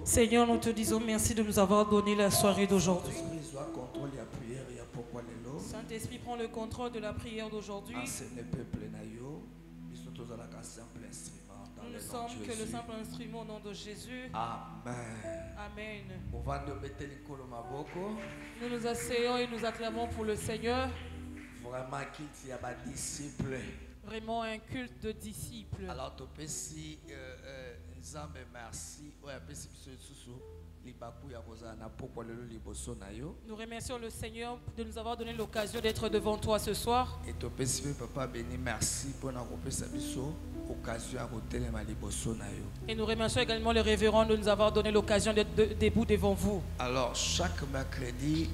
Seigneur, nous te disons merci de nous avoir donné la soirée d'aujourd'hui. Saint-Esprit, prends le contrôle de la prière d'aujourd'hui. Nous ne sommes que le simple instrument au nom de Jésus. Amen. Amen. Nous nous asseyons et nous acclamons pour le Seigneur. Vraiment qu'il y a des disciples. Vraiment un culte de disciples. Alors, merci. Nous remercions le Seigneur de nous avoir donné l'occasion d'être devant toi ce soir. Et merci pour Et nous remercions également le révérend de nous avoir donné l'occasion d'être debout devant vous. Alors, chaque mercredi,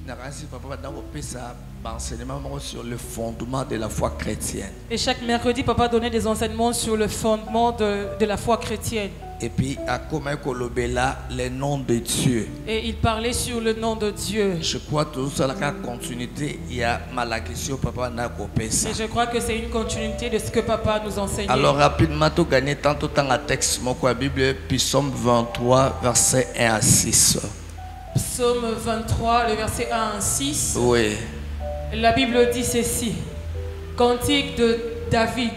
enseignement sur le fondement de la foi chrétienne. Et chaque mercredi, papa donnait des enseignements sur le fondement de la foi chrétienne. Et puis, à le nom de Dieu. Et il parlait sur le nom de Dieu. Je crois que tout ça, la continuité, il y a Malakisio, papa n'a coupé ça. Et je crois que c'est une continuité de ce que papa nous enseignait. Alors, rapidement, tu gagnes tant de temps à texte, la Bible, Psaume 23, verset 1 à 6. Psaume 23, le verset 1 à 6. Oui. La Bible dit ceci. Cantique de David.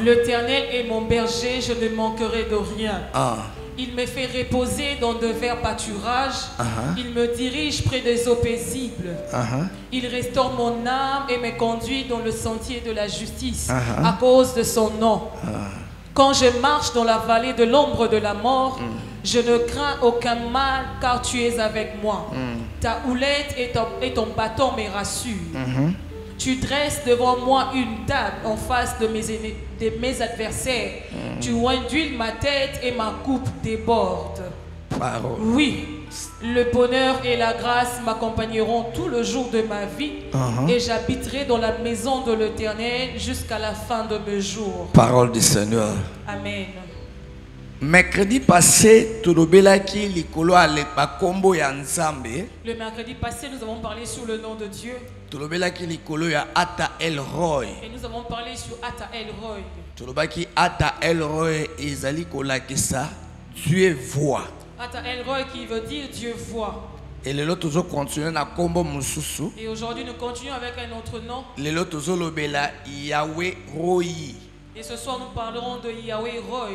L'Éternel est mon berger, je ne manquerai de rien. Il me fait reposer dans de verts pâturages. Il me dirige près des eaux paisibles. Il restaure mon âme et me conduit dans le sentier de la justice à cause de son nom. Quand je marche dans la vallée de l'ombre de la mort, je ne crains aucun mal car tu es avec moi. Ta houlette et ton bâton me rassurent. Tu dresses devant moi une table en face de mes adversaires. Tu induis ma tête et ma coupe déborde. Oui, le bonheur et la grâce m'accompagneront tout le jour de ma vie et j'habiterai dans la maison de l'Éternel jusqu'à la fin de mes jours. Parole du Seigneur. Amen. Mercredi passé, le mercredi passé, nous avons parlé sur le nom de Dieu. Et nous avons parlé sur Ata Elroy. Ata Elroy Dieu voit. Ata Elroy qui veut dire Dieu voit. Et le lot toujours continue na kombo mususu. Et aujourd'hui nous continuons avec un autre nom. Le lot toujours lobela Yahweh Roi. Et ce soir nous parlerons de Yahweh Roy.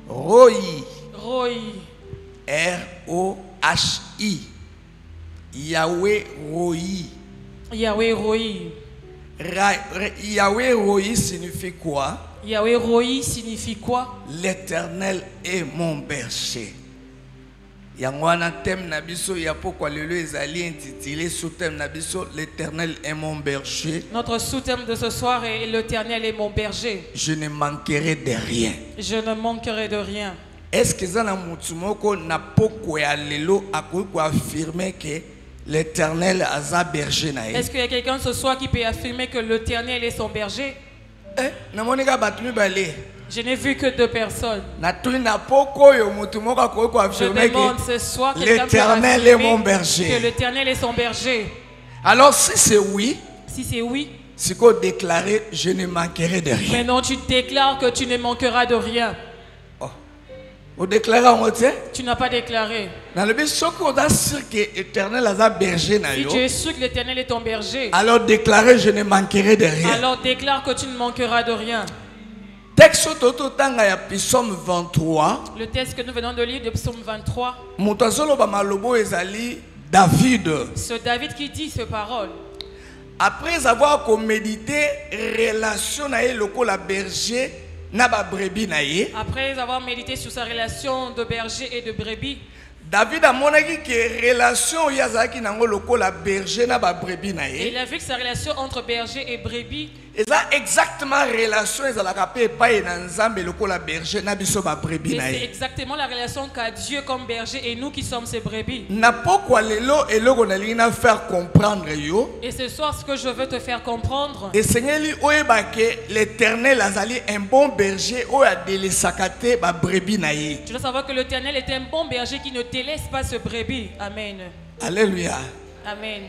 Roi. Roy. R-O-H-I. Yahweh Roi. Yahweh Roi. Yahweh Roi signifie quoi? Yahweh Roi signifie quoi? L'Éternel est mon berger. Yangwana thème nabiso ya pourquoi le lieu est intitulé sous thème nabiso l'Éternel est mon berger. Notre sous-thème de ce soir est l'Éternel est mon berger. Je ne manquerai de rien. Je ne manquerai de rien. Est-ce que ça na mutumoko na poko ya lelo akoki affirmer que l'Éternel aza berger na ye? Est-ce qu'il y a quelqu'un ce soir qui peut affirmer que l'Éternel est son berger? Na monika batumi bale. Je n'ai vu que deux personnes. Je demande ce soir l'Éternel est mon berger. Que l'Éternel est son berger. Alors si c'est oui, c'est qu'on déclarer je ne manquerai de rien. Maintenant tu déclares que tu ne manqueras de rien. Vous déclarez en mode? Tu n'as pas déclaré. Si tu es sûr que l'Éternel est ton berger, alors déclarez je ne manquerai de rien. Alors déclare que tu ne manqueras de rien. Texte Psaume 23. Le texte que nous venons de lire de Psaume 23. David. C'est David qui dit ces paroles. Après avoir médité relation avec le berger na ba brebis na ye. Après avoir médité sur sa relation de berger et de brebis. David a monaki que relation yazaki nango lokola berger na ba brebis na ye. Il a vu que sa relation entre berger et brebis. Et ça exactement relation ezalaka pe epai na Nzambe lokola berger na biso ba brebis na ye. C'est exactement la relation qu'a Dieu comme berger et nous qui sommes ses brebis. Na pokwa lelo eloko na lingi na faire comprendre yo. Et ce soir ce que je veux te faire comprendre. Et Seigneur li oyeba que l'Éternel azali un bon berger oyo adelesaka te ba brebis na ye. Tu dois savoir que l'Éternel est un bon berger qui ne délaisse pas ce brebis. Amen. Alléluia. Amen.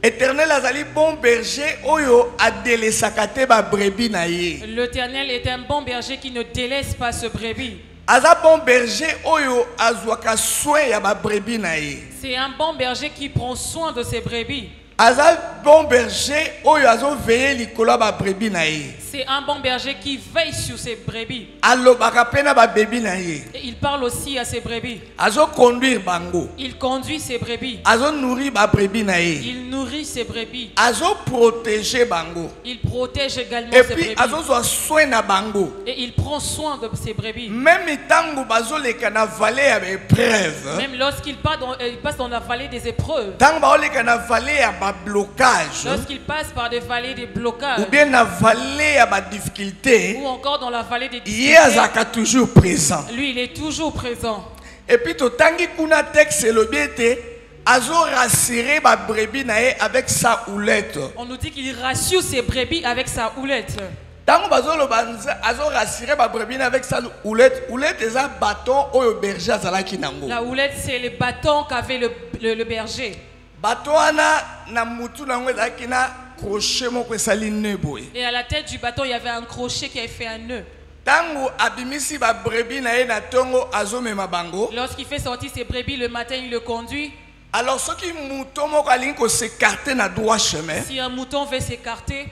Éternel azali bon berger oyo adelesaka te ba brebis na ye. L'Éternel est un bon berger qui ne délaisse pas ce brebis. Aza bon berger oyo azwaka soin ya ba brebis na ye. C'est un bon berger qui prend soin de ses brebis. Aza bon berger oyo azo veiller likolo ba brebis na ye. C'est un bon berger qui veille sur ses brebis. Alobaka pena ba brebis na ye. Et il parle aussi à ses brebis. Azo conduire bango. Il conduit ses brebis. Azo nourrir ba brebis na ye. Il nourrit ses brebis. Azo protéger bango. Il protège également Et ses puis brebis. azo zo soin na bango. Et il prend soin de ses brebis. Même tango bazo le kana vallée ya épreuve. Même lorsqu'il passe dans la vallée des épreuves. Tango ba le kana vallée ya ba blocage. Lorsqu'il passe par des vallées des blocages. Ou bien na vallée ya ba difficulté. Ou encore dans la vallée des Il est toujours présent. Lui, il est toujours présent. Et puis to tangi kuna texte le biete azo rassurer ba brebis nae avec sa houlette. On nous dit qu'il rassure ses brebis avec sa houlette. Tango bazo lo banza azo rassurer ba brebis avec sa houlette. Houlette est un bâton au berger azalaki nango. La houlette, c'est le bâton qu'avait le berger. Bâton ana na mutu nango ezalaki na crochet moko esali nœud boye. Et à la tête du bâton, il y avait un crochet qui avait fait un nœud. Tango abimisi ba brebis na ye na tongo azomema bango. Lorsqu'il fait sortir ses brebis le matin, il le conduit. Alors ceux qui mouton moko alingi ko s'écarter na droit chemin. Si un mouton veut s'écarter,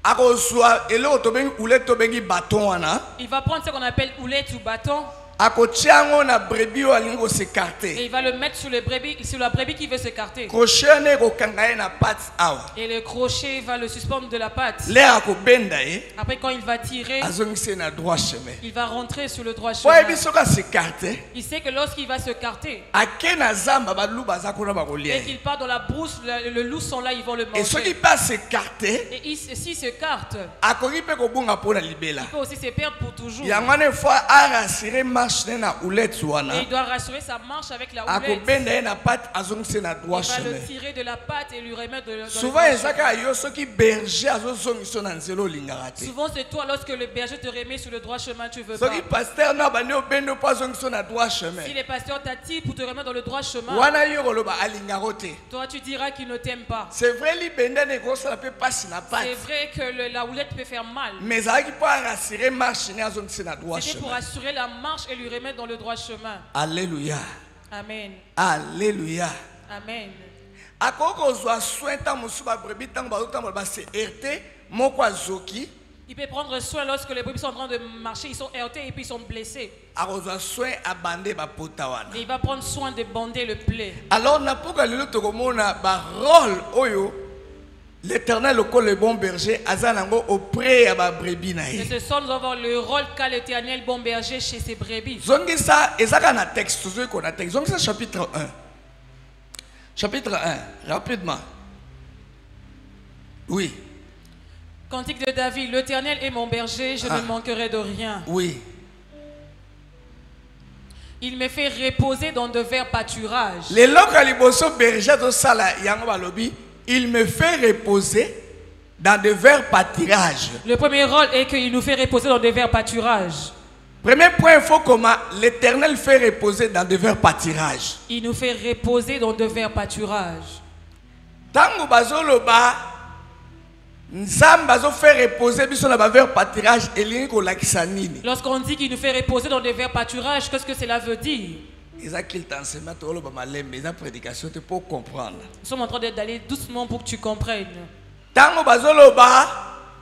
akozwa elo tobengi houlette tobengi bâton wana. il va prendre ce qu'on appelle houlette ou bâton. Akotiango na brebis o alingi ko s'écarter. Et il va le mettre sur la brebis qui veut s'écarter. Crochet ne ko kangaye na patte awa. Et le crochet va le suspendre de la patte. Le akobenda ye. Après, quand il va tirer, Azongise na droit chemin. il va rentrer sur le droit Pour chemin. ebisoka s'écarter. Il sait que lorsqu'il va s'écarter Akena zamba balu bazakona bakolia. et qu'il part dans la brousse, le loup sont là, ils vont le Et ceux qui manger. passent s'écarter, Et s'il s'écarte, akoki pe kobunga pona libela. il peut aussi se perdre pour toujours. Yangane fois a rassurer marche na houlette Et wana. il doit rassurer sa marche avec la houlette. Akobenda ye na patte azongise na droit Il va chemin. le tirer de la patte et lui remettre dans le Souvent droit chemin. ezaka yo soki berger azozongisa na nzelo lingaka te. Souvent, c'est toi, lorsque le berger te remet sur le droit chemin, tu veux pas. Soki pasteur na bande obendo pa azongisa na droit chemin. Si les pasteurs t'attirent pour te remettre dans le droit chemin, Wana yo koloba alingako te. toi, tu diras qu'il ne t'aime pas. C'est vrai libenda ne kosala pe passe na C'est patte. vrai que la houlette peut faire mal. Mais ezalaki mpo arassurer marche ne azongisa na droit C'était pour chemin. assurer la marche et lui remettre dans le droit chemin. Alléluia. Amen. Alléluia. Amen. Akoko kozwa soin ta mosu ba brebis tango bazotambola base RT moko azoki Il peut prendre soin lorsque les brebis sont en train de marcher, ils sont heurtés et puis ils sont blessés. akozwa soin abande bapota wana. Et il va prendre soin de bander le plaie. Alors na poka lelo tokomona ba rôle oyo l'Éternel lokola le bon berger aza nango auprès ya ba brebis na Et ye. ce soir, nous avons le rôle qu'a l'Éternel bon berger chez ses brebis. Zongisa ezaka na texte tozoyi kona texte. Zongisa chapitre 1. Chapitre 1 rapidement. Oui. Cantique de David, l'Éternel est mon berger, je ne manquerai de rien. Oui. Il me fait reposer dans de verts pâturages. Les loka liboso berger to sala yango balobi, il me fait reposer dans de verts pâturages. Le premier rôle est qu'il nous fait reposer dans de verts pâturages. Premier point, il faut comment l'Éternel fait reposer dans de verts pâturages. Il nous fait reposer dans de verts pâturages. Tango bazoloba Nzambe bazo fait reposer biso na ba verts pâturages elingi ko lakisa nini. Lorsqu'on dit qu'il nous fait reposer dans de verts pâturages, qu'est-ce que cela veut dire? Eza qu'il t'enseigne to lo ba malembe, eza prédication te pour comprendre. Nous sommes en train d'aller doucement pour que tu comprennes. Tango bazoloba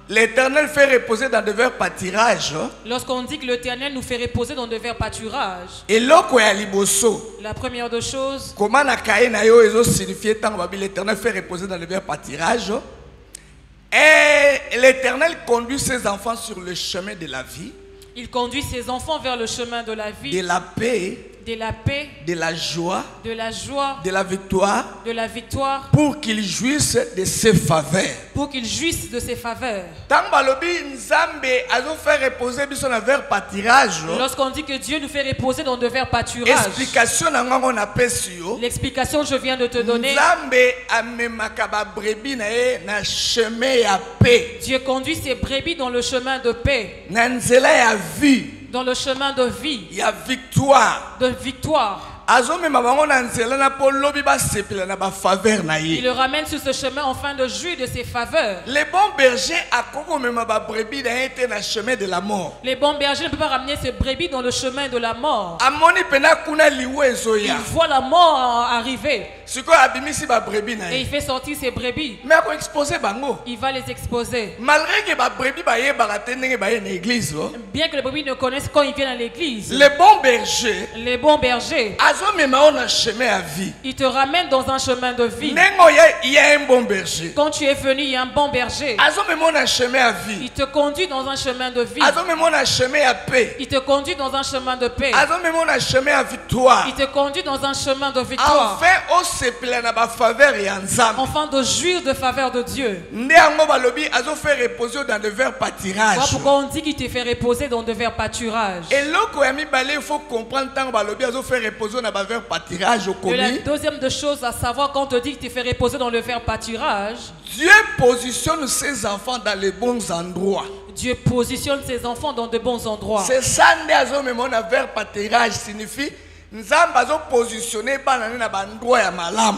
l'Éternel fait reposer dans de verts pâturages. Lorsqu'on dit que l'Éternel nous fait reposer dans de verts pâturages, Eloko ya liboso. la première des choses, Comment na kaye na yo ezo signifier tango babi l'Éternel fait reposer dans de verts pâturages. Et l'Éternel conduit ses enfants sur le chemin de la vie, il conduit ses enfants vers le chemin de la vie, de la paix, de la paix, de la joie, de la joie, de la victoire, de la victoire, pour qu'ils jouissent de ses faveurs. pour qu'ils jouissent de ses faveurs. Tango balobi Nzambe azo faire reposer biso na vers pâturage. Lorsqu'on dit que Dieu nous fait reposer dans de verts pâturages, Explication na ngango na pesi yo. l'explication que je viens de te donner, Nzambe amemaka ba brebis na ye na chemin ya paix, Dieu conduit ses brebis dans le chemin de paix, na nzela ya vie, dans le chemin de vie, ya victoire. de victoire. Il le ramène sur ce chemin afin de jouir de ses faveurs. Les bons bergers chemin de la mort. Les bons bergers ne peuvent pas ramener ces brebis dans le chemin de la mort. Il voit la mort arriver. Et il fait sortir ses brebis. Il va les exposer. Malgré que bien que les brebis ne connaissent quand ils viennent à l'église. Les bons bergers. Ils te ramènent dans un chemin de vie. Il y a un bon berger. Quand tu es venu, il y a un bon berger. Il te conduit dans un chemin de vie. Il te conduit dans un chemin de paix. Il te conduit dans un chemin de victoire. Enfin de jouir de faveur de Dieu. Voilà pourquoi on dit qu'il te fait reposer dans de verts pâturages. Et il faut comprendre la deuxième de choses à savoir quand on te dit qu'il te fait reposer dans le vert pâturage. Dieu positionne ses enfants dans les bons endroits. Dieu positionne ses enfants dans de bons endroits. C'est ça que vers pâturage signifie. Te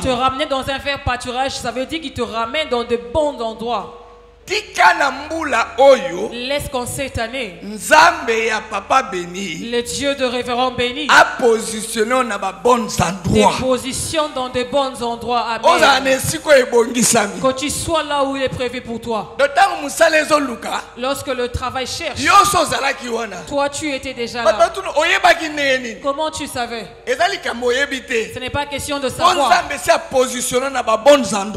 ramener dans un vert pâturage, ça veut dire qu'il te ramène dans de bons endroits. Laisse qu'en cette année, le Dieu de révérend béni a positionné dans de bons endroits. Te positionne dans de bons endroits. Amen. Que tu sois là où il est prévu pour toi. Lorsque le travail cherche, toi tu étais déjà là. Comment tu savais? Ce n'est pas question de savoir.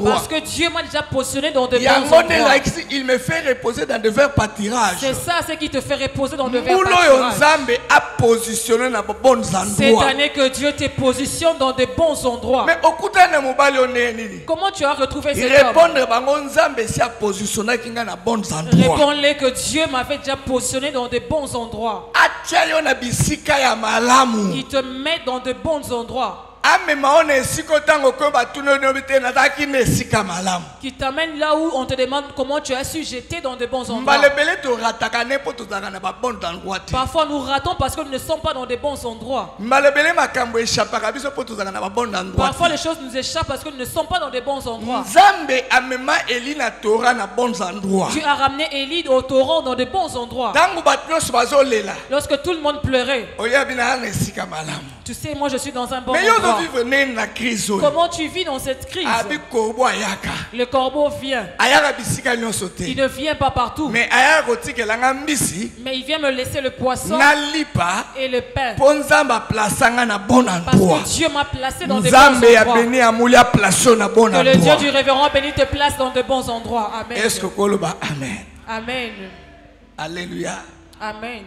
Parce que Dieu m'a déjà positionné dans de bons endroits. Il me fait reposer dans de verts pâturages. C'est ça ce qui te fait reposer dans de verts pâturages. Cette année que Dieu te positionne dans de bons endroits. Mais comment tu as retrouvé cet homme? Réponds-les que Dieu m'avait déjà positionné dans de bons endroits. Il te met dans de bons endroits. Qui t'amène là où on te demande comment tu as su jeter dans de bons endroits. Parfois nous ratons parce que nous ne sommes pas dans de bons endroits. Parfois les choses nous échappent parce que nous ne sommes pas dans de bons endroits. Tu as ramené Élie au torrent dans de bons endroits. Lorsque tout le monde pleurait. Tu sais, moi je suis dans un bon endroit. Comment tu vis dans cette crise? Le corbeau vient. Il ne vient pas partout. Mais il vient me laisser le poisson et le pain. Parce que Dieu m'a placé dans de bons endroits. Que le Dieu du révérend béni te place dans de bons endroits. Amen. Est-ce que Amen. Amen. Alléluia. Amen.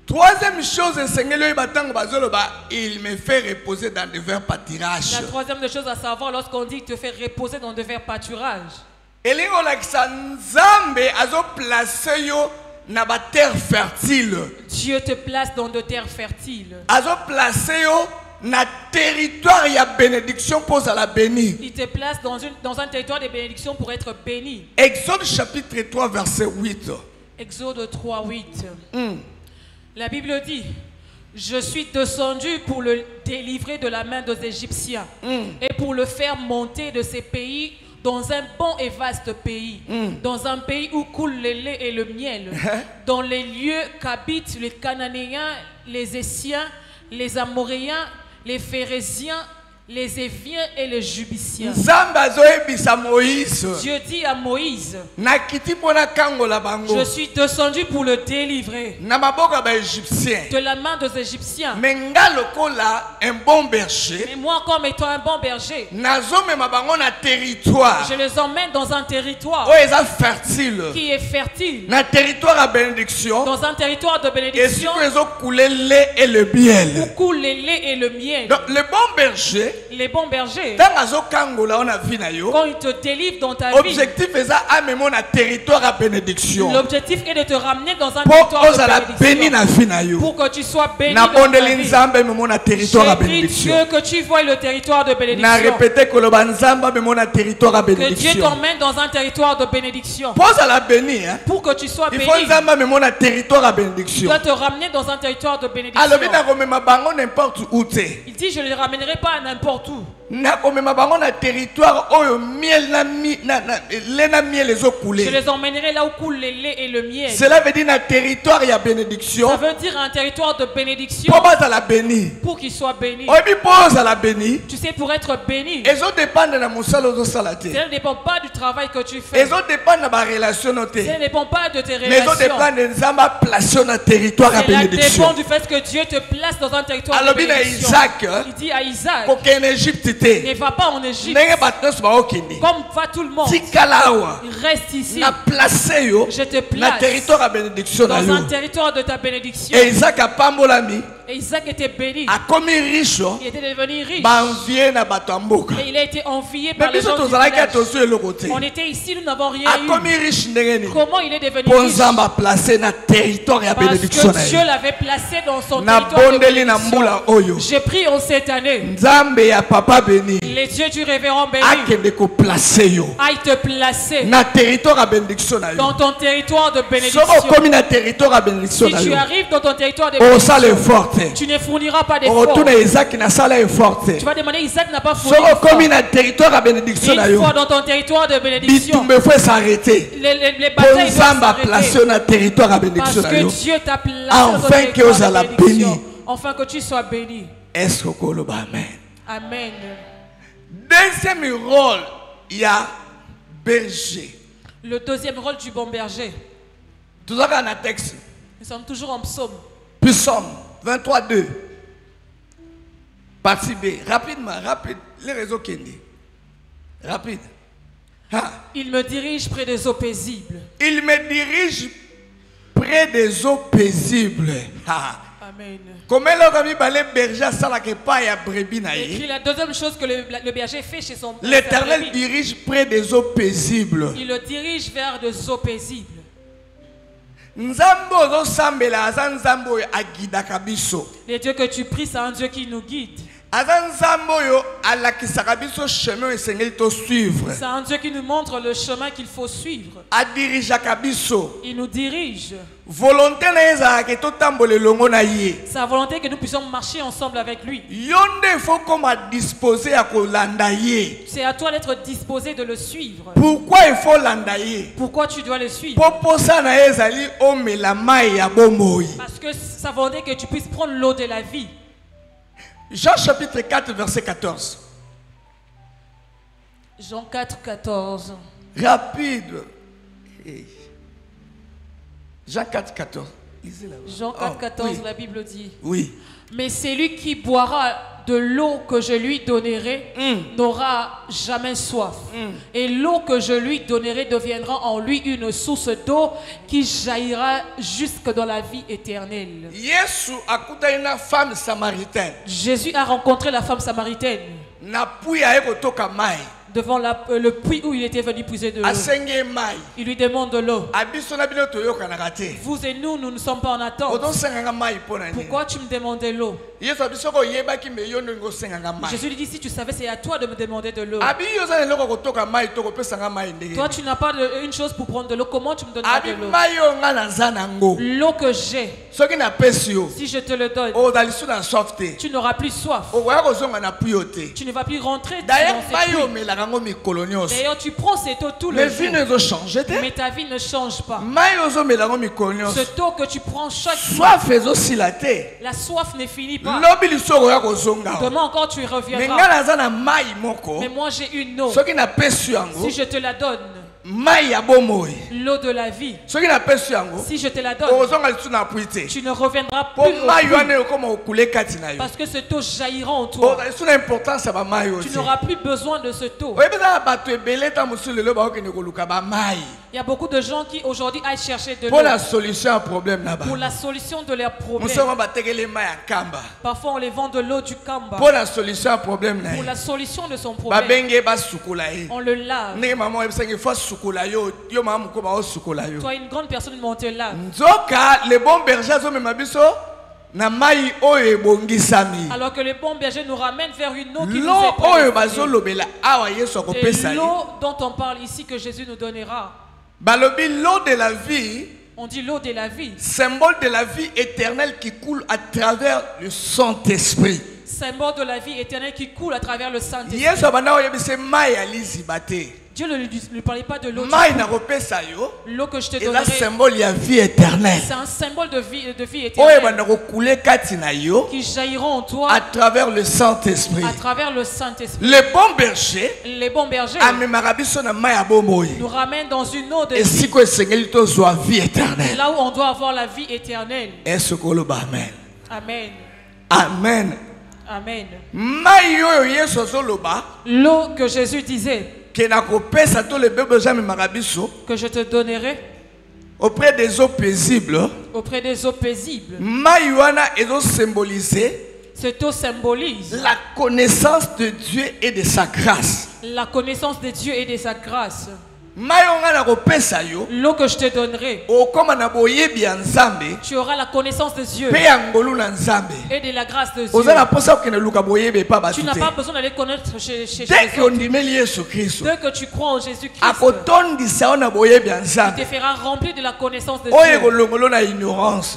Troisième chose, il me fait reposer dans de verts pâturages. La troisième chose à savoir lorsqu'on dit qu'il te fait reposer dans de verts pâturages. Dieu te place dans de terres fertiles. Na territoire il y a bénédiction pour la béni. Il te place dans un territoire de bénédiction pour être béni. Exode chapitre 3 verset 8. Exode 3 8. La Bible dit: je suis descendu pour le délivrer de la main des Égyptiens et pour le faire monter de ces pays dans un bon et vaste pays, dans un pays où coule le lait et le miel, dans les lieux qu'habitent les Cananéens, les Essiens, les Amoréens, les Phérésiens, les Éviens et les Jubiciens. Dieu dit à Moïse: je suis descendu pour le délivrer de la main des Égyptiens. Mais moi, comme étant un bon berger, je les emmène dans un territoire qui est fertile, dans un territoire de bénédiction, où coule le lait et le miel. Donc, le bon berger les bons bergers, quand ils te délivrent dans ta vie, l'objectif est de te ramener dans un territoire de bénédiction. Pour que tu sois béni dans ta vie. J'ai pris Dieu que tu vois le territoire de bénédiction. Que Dieu t'emmène dans un territoire de bénédiction. Pour que tu sois béni, tu dois te ramener dans un territoire de bénédiction. Il dit, je ne les ramènerai pas à n'importe où. Je les emmènerai là où coule le lait et le miel. Cela veut dire un territoire de bénédiction. Ça veut dire un territoire de bénédiction. Pour qu'il soit béni. Tu sais, pour être béni, ça ne dépend pas du travail que tu fais. Ça ne dépend pas de tes relations. Ça dépend du fait que Dieu te place dans un territoire de bénédiction. Il dit à Isaac, ne va pas en Égypte. Comme va tout le monde. Il reste ici. Je te place dans un territoire de ta bénédiction. Et Isaac était béni. Il était devenu riche. Et il a été envié par les gens du village. On était ici, nous n'avons rien eu. Comment il est devenu riche? Parce que Dieu l'avait placé dans son territoire de bénédiction. J'ai pris en cette année, les dieux du révérend béni aille te placer dans ton territoire de bénédiction. Si tu arrives dans ton territoire de bénédiction, tu ne fourniras pas d'efforts. Tu vas demander, Isaac n'a pas fourni d'efforts. Une fois dans ton territoire de bénédiction, les batailles doivent s'arrêter. Parce que Dieu t'a placé dans ton territoire de bénédiction. Enfin que tu sois béni. Amen. Deuxième rôle, il y a berger. Le deuxième rôle du bon berger. Toujours dans un texte. Nous sommes toujours en psaume. Psaume 23, 2. Partie B. Rapidement, rapide. Les réseaux Kendi. Rapide. Ha. Il me dirige près des eaux paisibles. Il me dirige près des eaux paisibles. Ha. Amen. Et la deuxième chose que le berger fait chez son l'Éternel dirige près des eaux paisibles. Il le dirige vers des eaux paisibles. Les dieux que tu pries, c'est un Dieu qui nous guide. C'est un Dieu qui nous montre le chemin qu'il faut suivre. Il nous dirige. Sa volonté est que nous puissions marcher ensemble avec lui. C'est à toi d'être disposé de le suivre. Pourquoi il faut l'endailler? Pourquoi tu dois le suivre? Parce que sa volonté est que tu puisses prendre l'eau de la vie. Jean chapitre 4 verset 14. Jean 4, 14. Rapide. Jean 4, 14. Jean 4, 14, oui. La Bible dit. Oui. Mais celui qui boira de l'eau que je lui donnerai n'aura jamais soif. Et l'eau que je lui donnerai deviendra en lui une source d'eau qui jaillira jusque dans la vie éternelle. Jésus a rencontré la femme samaritaine devant le puits où il était venu puiser de l'eau. Il lui demande de l'eau. Vous et nous, nous ne sommes pas en attente. Pourquoi tu me demandes de l'eau? Jésus lui dit, si tu savais, c'est à toi de me demander de l'eau. Toi, tu n'as pas une chose pour prendre de l'eau. Comment tu me donneras de l'eau? L'eau que j'ai, si je te le donne, tu n'auras plus soif. Tu ne vas plus rentrer dans cette puits. D'ailleurs, tu prends cette eau tout le jour. Mais ta vie ne change pas. Cette eau que tu prends chaque fois, la soif ne finit pas. Demain encore tu reviendras. Mais moi j'ai une eau. Si je te la donne, l'eau de la vie, si je te la donne, tu ne reviendras plus parce que cette eau jaillira en toi. Tu n'auras plus besoin de cette eau. Il y a beaucoup de gens qui aujourd'hui aillent chercher de l'eau. Pour la solution à problème là-bas. Pour la solution de leurs problèmes. Parfois on les vend de l'eau du Kamba. Pour la solution à problème là. Pour la solution de son problème. On le lave. Toi une grande personne on te lave. Les bons bergers alors que les bons bergers nous ramènent vers une eau qui nous est prédestinée. Et l'eau dont on parle ici que Jésus nous donnera. L'eau de la vie. On dit l'eau de la vie. Symbole de la vie éternelle qui coule à travers le Saint-Esprit. Symbole de la vie éternelle qui coule à travers le Saint-Esprit. Dieu ne lui parlait pas de l'eau. L'eau que je te donnerai. C'est un symbole de vie éternelle. Qui jailliront en toi. À travers le Saint-Esprit. À travers le Saint-Esprit. Les bons bergers. Les bons bergers. Nous ramènent dans une eau de vie éternelle. Là où on doit avoir la vie éternelle. Amen. Amen. Amen. Amen. L'eau que Jésus disait. Que je te donnerai auprès des eaux paisibles. Auprès des eaux paisibles. Cette eau symbolise la connaissance de Dieu et de sa grâce. La connaissance de Dieu et de sa grâce. L'eau que je te donnerai. Tu auras la connaissance de Dieu et de la grâce de Dieu. Tu n'as pas besoin d'aller connaître chez Dès que tu crois en Jésus-Christ, il te fera remplir de la connaissance de Dieu.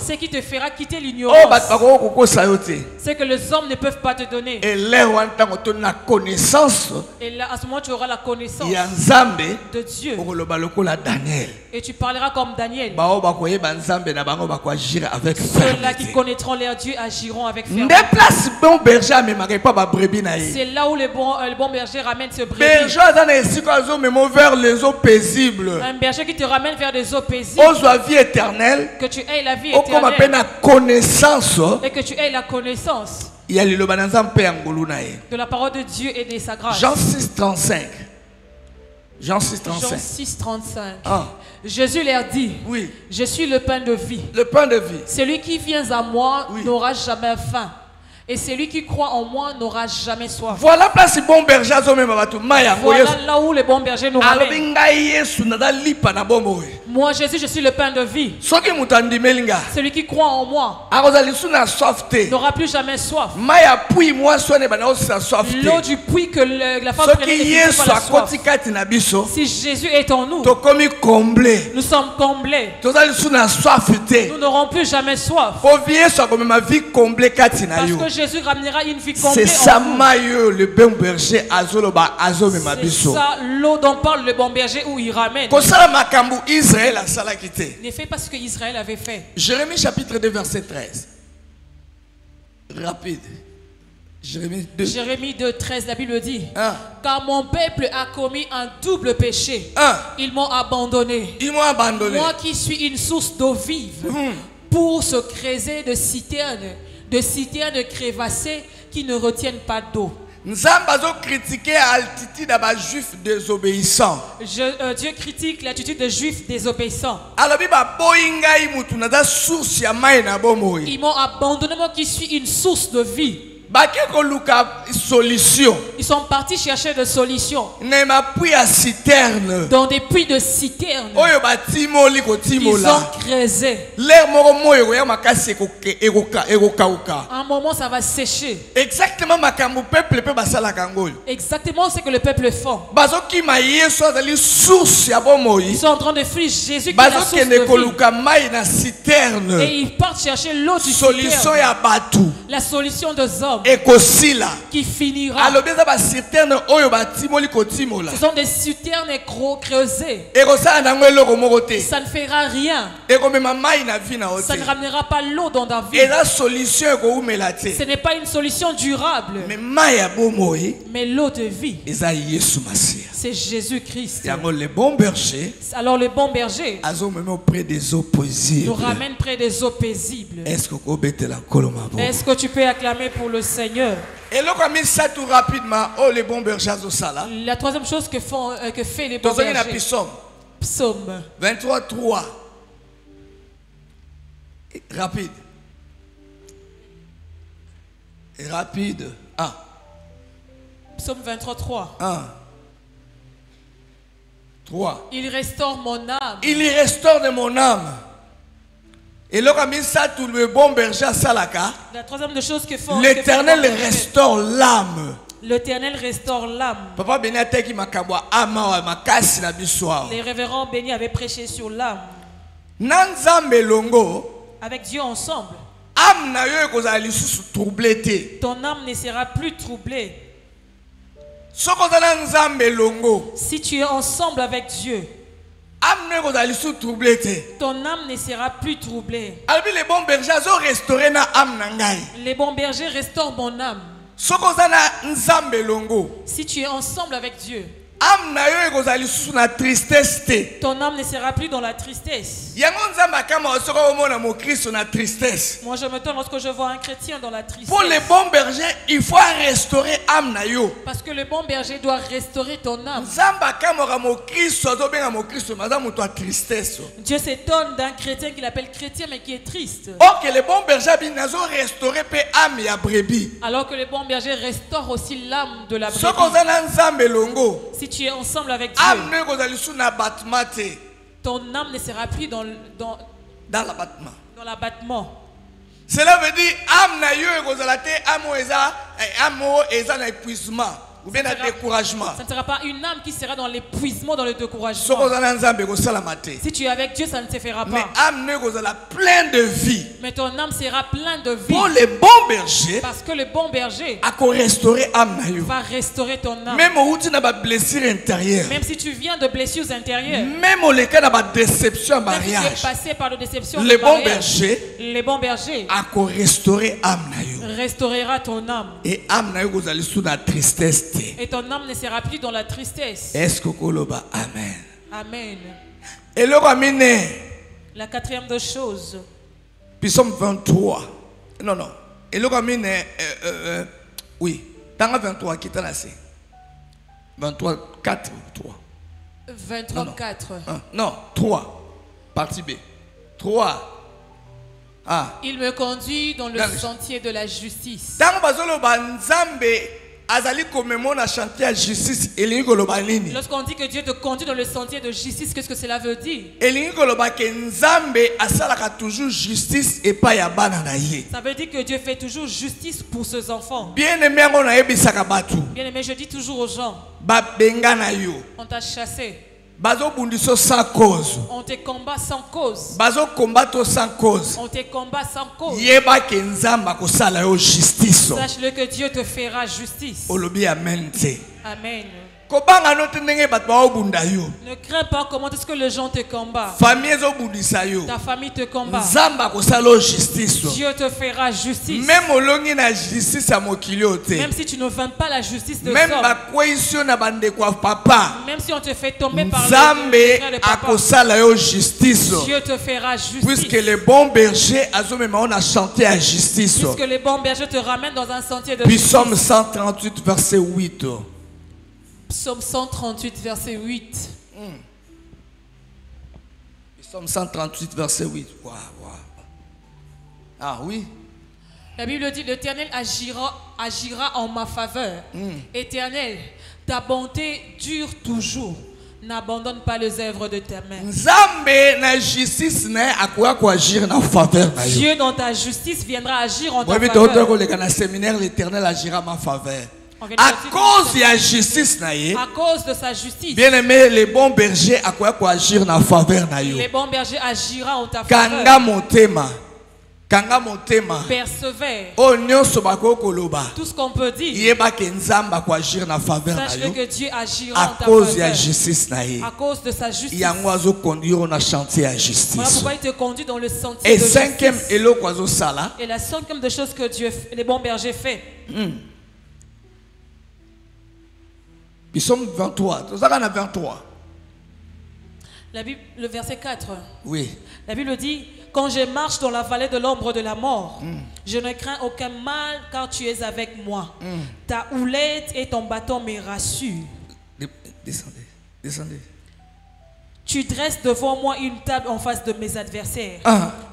Ce qui te fera quitter l'ignorance. Ce que les hommes ne peuvent pas te donner. Et là, à ce moment, tu auras la connaissance de Dieu. Et tu parleras comme Daniel. Ceux-là qui connaîtront leur Dieu agiront avec fermeté. C'est là où le bon berger ramène ce brebis. Un berger qui te ramène vers des eaux paisibles. Que tu aies la vie éternelle. Et que tu aies la connaissance de la parole de Dieu et de sa grâce. Jean 6,35. Jean 6,35. Jésus leur dit, oui. Je suis le pain de vie. Le pain de vie. Celui qui vient à moi n'aura jamais faim. Et celui qui croit en moi n'aura jamais soif. Voilà place bon berger. Voilà là où les bons bergers nous ramènent. Moi Jésus, je suis le pain de vie. Celui qui croit en moi n'aura plus jamais soif. L'eau du puits que la femme prenait ne pas la soif. Si Jésus est en nous, nous sommes comblés. Nous n'aurons plus jamais soif. Parce que Jésus ramènera une vie complète. C'est ça le bon berger c'est ça l'eau dont parle le bon berger où il ramène. Ne fait pas ce que Israël avait fait. Jérémie chapitre 2 verset 13. Rapide. Jérémie 2, 13, la Bible dit car mon peuple a commis un double péché. Ils m'ont abandonné. Moi qui suis une source d'eau vive pour se creuser de citernes crévassées qui ne retiennent pas d'eau. Nzambe critiquer l'attitude des juifs désobéissants. Dieu critique l'attitude des juifs désobéissants. Ils m'ont abandonné, moi qui suis une source de vie. Ils sont partis chercher des solutions dans des puits de citernes. Ils ont creusé. Un moment ça va sécher. Exactement ce que le peuple fait. Ils sont en train de fuir Jésus qui est la source de vie. Et ils partent chercher l'eau du citerne. La solution des hommes qui finira. Ce sont des citernes creusées. Ça ne fera rien. Ça ne ramènera pas l'eau dans ta vie. Ce n'est pas une solution durable. Mais l'eau de vie, c'est Jésus-Christ. Alors le bon berger nous ramène près des eaux paisibles. Est-ce que tu peux acclamer pour le Seigneur? Rapidement, la troisième chose que fait les bons bergers. Psaume 23, 3. Rapide. Rapide. 1. Psaume 23, 3. 1. 3. Il restaure mon âme. Il restaure de mon âme. Et là, comme ça, tout le bon berger à Salaka. La troisième des choses que font l'Éternel restaure l'âme. L'Éternel restaure l'âme. Papa Benate qui m'a kabwa ama ma kasi na biswa. Les révérends bénis avaient prêché sur l'âme. Nanzambe longo. Avec Dieu ensemble. Âme na yo ko za lisusu troublé te. Ton âme ne sera plus troublée. Soko za nzambe longo. Si tu es ensemble avec Dieu, ton âme ne sera plus troublée. Les bons bergers ont restauré na âme nangai. Les bons bergers restaurent mon âme. Si tu es ensemble avec Dieu, ton âme ne sera plus dans la tristesse. Moi je me tourne lorsque je vois un chrétien dans la tristesse. Pour les bons bergers, il faut restaurer âme na yo. Parce que le bon berger doit restaurer ton âme. Dieu s'étonne d'un chrétien qu'il appelle chrétien mais qui est triste. Alors que le bon berger restaure aussi l'âme de la brebis. Si tu es ensemble avec Dieu, ton âme ne sera plus dans l'abattement. Cela veut dire âme na yo ekozalate amo eza na épuisement ou bien na découragement. Ça ne sera pas une âme qui sera dans l'épuisement, dans le découragement. Si tu es avec Dieu, ça ne se fera pas. Mais âme ekozala plein de vie. Mais ton âme sera plein de vie. Pour les bons bergers, parce que le bon berger va restaurer ton âme. Même outi na ba blessure intérieure. Même si tu viens de blessures intérieures. Même au cas na ba déception mariage. Si tu es passé par de déception. Les bons bergers a restaurer âme na yo. Restaurera ton âme. Et âme na yo kozali sous la tristesse. Et ton âme ne sera plus dans la tristesse. Est-ce que koloba amen? Amen. Et le ramine. La quatrième de choses. Psaume 23. Non. Et le ramine. Oui. Dans 23 qui t'en a assez. 23 4 3. 23 4. Non 3. Partie B. 3. Ah. Il me conduit dans le sentier de la justice. Dans bazolo banzambe azali komemo na chantier à justice elingi koloba nini? Lorsqu'on dit que Dieu te conduit dans le sentier de justice, qu'est-ce que cela veut dire? Elingi koloba ke nzambe asalaka toujours justice et pas ya bana na ye. Ça veut dire que Dieu fait toujours justice pour ses enfants. Bien-aimé ngo na yebisaka batu. Bien-aimé, je dis toujours aux gens. Ba benga na yo. On t'a chassé. Bazo bundiso sans cause. On te combat sans cause. Bazo combattre sans cause. On te combat sans cause. Yeba ke nzamba ko sala yo justice. Sache-le que Dieu te fera justice. Olobi amen te. Amen. Ne crains pas comment est-ce que les gens te combattent. Ta famille te combat. Dieu te fera justice. Même si tu ne vends pas la justice de même même si on te fait tomber par le papa, Dieu te fera justice. Puisque les bons bergers on a chanté à justice. Puisque les bons bergers te ramènent dans un sentier de justice. Psaume 138 verset 8. Psaume 138, verset 8. Psaume 138, verset 8. Wow. Ah oui. La Bible dit, l'Éternel agira en ma faveur. Éternel, ta bonté dure toujours. N'abandonne pas les œuvres de ta main. Dieu dans ta justice viendra agir en ta faveur. L'Éternel agira en ma faveur. À cause de la justice, à cause de sa justice, bien aimé, les bons bergers agir en faveur. Les bons bergers agira en ta faveur. Persévère. Tout ce qu'on peut dire. Sache que Dieu agira en ta faveur. À cause de sa justice. Voilà pourquoi il te conduit dans le sentier de justice. Et la cinquième des choses que Dieu, les bons bergers fait. Psaume 23. 23. La Bible, le verset 4. Oui. La Bible dit, quand je marche dans la vallée de l'ombre de la mort, je ne crains aucun mal car tu es avec moi. Ta houlette et ton bâton me rassurent. Descendez. Tu dresses devant moi une table en face de mes adversaires.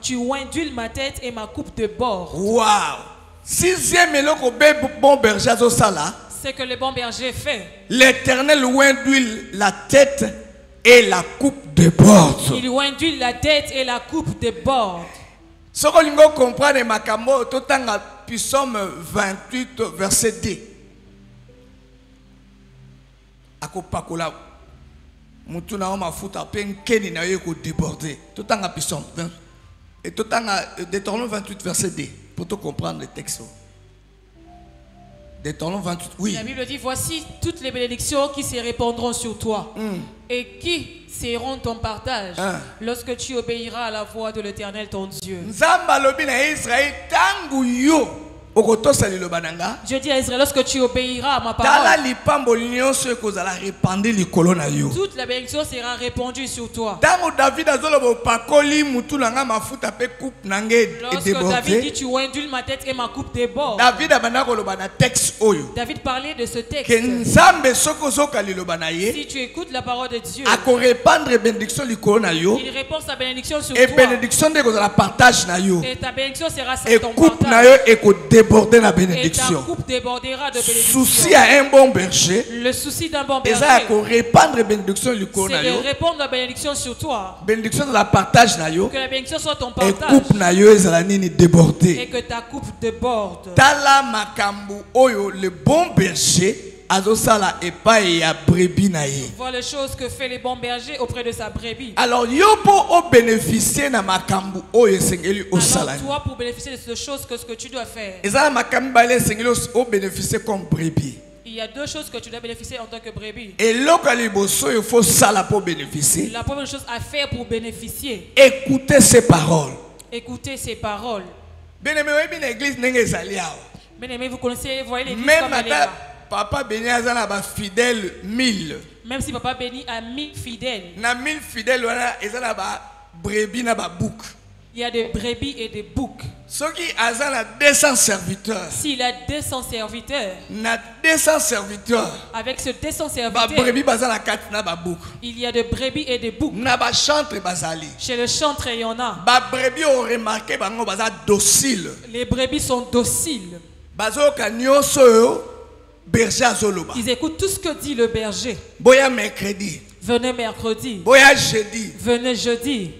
Tu ondules ma tête et ma coupe de bord. Wow! Sixième éloko bon berger au sala. C'est que le bon berger fait. L'Éternel ondule la tête et la coupe de bord. Il ondule la tête et la coupe de bord. Ce que vous comprenez, Makambo, tout en Psaume 28, verset 2. Akopakola, Mutuna ma futa pen keni na yeko déborder. Tout en Psaume 20 et tout en Deutéronome 28, verset 2. Pour tout comprendre le texte. Deutéronome 28, oui. La Bible dit, voici toutes les bénédictions qui se répandront sur toi et qui seront ton partage lorsque tu obéiras à la voix de l'Éternel ton Dieu. Je dis à Israël, lorsque tu obéiras à ma parole, toute la bénédiction sera répandue sur toi. Lorsque David dit, tu ondules ma tête et ma coupe déborde, David parlait de ce texte. Si tu écoutes la parole de Dieu, il répand sa bénédiction sur toi. Et ta bénédiction sera sur ton partage. Déborder la bénédiction. Et ta coupe débordera de bénédiction. Souci à un bon berger. Le souci d'un bon berger, c'est de répandre la bénédiction sur toi. Bénédiction de la partage na yo. Que la bénédiction soit ton partage. Et coupe na yo ezalani déborder. Et que ta coupe déborde. Tala makambu oyo le bon berger. Azosala epai ya brebis na ye. Voilà les choses que fait les bons bergers auprès de sa brebis. Alors yo pour bénéficier na makambu oyo esengeli osala. Alors toi pour bénéficier de ces choses que ce que tu dois faire. Ezala makambu bale esengeli o bénéficier comme brebis. Il y a deux choses que tu dois bénéficier en tant que brebis. Et lokali boso il faut sala pour bénéficier. La première chose à faire pour bénéficier. Écoutez ces paroles. Écoutez ces paroles. Bien-aimé, oui, l'église n'est pas allée. Bien-aimé, vous connaissez, vous voyez l'église comme elle est là. Papa béni a ba fidèle 1000. Même si papa béni a 1000 fidèles. Na 1000 fidèles wana ezala ba brebis na ba bouc. Il y a des brebis et des boucs. Soki azala 200 serviteurs. S'il a 200 serviteurs. Na 200 serviteurs. Avec ce 200 serviteurs. Ba brebis bazala 4 na ba bouc. Il y a des brebis et des boucs. Na ba chantre bazali. Chez le chantre il y en a. Ba brebis ont remarqué bango baza docile. Les brebis sont dociles. Bazo kanyoso berger azoloba. Ils écoutent tout ce que dit le berger. Boya mercredi. Venez mercredi. Boya jeudi. Venez jeudi.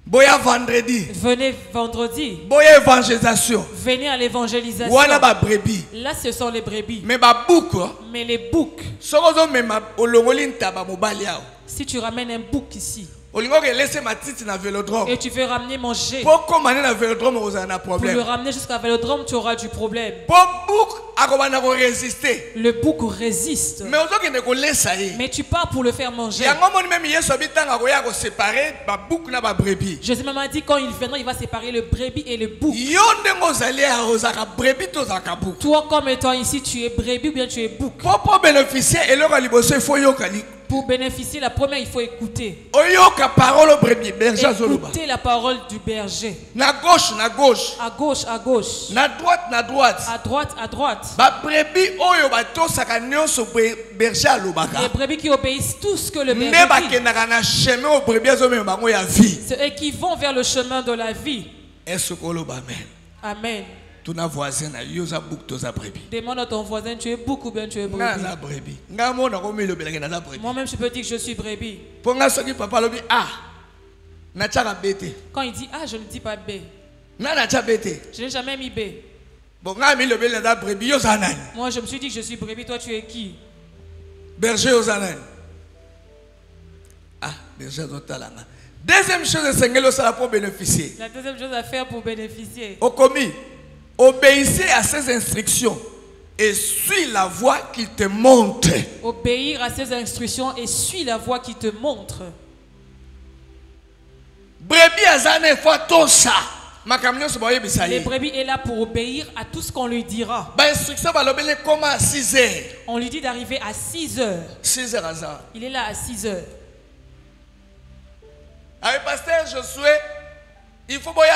Boya vendredi. Venez vendredi. Boya évangélisation. Venez à l'évangélisation. Wana ba brebis. Là ce sont les brebis. Mais ba bouc. Mais les boucs. Sokozo mema olongoli ntaba mobali yao. Si tu ramènes un bouc ici. Et tu veux ramener mon jet. Pour le ramener jusqu'à Vélodrome, tu auras du problème. Le bouc résiste. Mais tu pars pour le faire manger. Jésus même a dit quand il viendra, il va séparer le brebis et le bouc. Toi comme étant ici, tu es brebis ou bien tu es bouc. Pour bénéficier, la première, il faut écouter. Écouter la parole du berger. Na gauche, na gauche. À gauche, à gauche. Na droite, na droite. À droite, à droite. Les brebis qui obéissent tout ce que le berger dit. Ceux qui vont vers le chemin de la vie. Amen. Demande à ton voisin, tu es bouc ou bien tu es brebis. Moi-même, je peux dire que je suis brebis. Quand il dit A, je ne dis pas B. Je n'ai jamais mis B. Moi, je me suis dit que je suis brebis. Toi, tu es qui? Berger aux ânes. Ah, berger aux ânes. Deuxième chose, c'est pour bénéficier. La deuxième chose à faire pour bénéficier. Au commis. Obéissez à ses instructions et suis la voie qu'il te montre. Obéir à ses instructions et suis la voie qu'il te montre. Les brebis est là pour obéir à tout ce qu'on lui dira. On lui dit d'arriver à 6 heures. 6 heures. Il est là à 6 heures. Avec pasteur Josué, il faut boire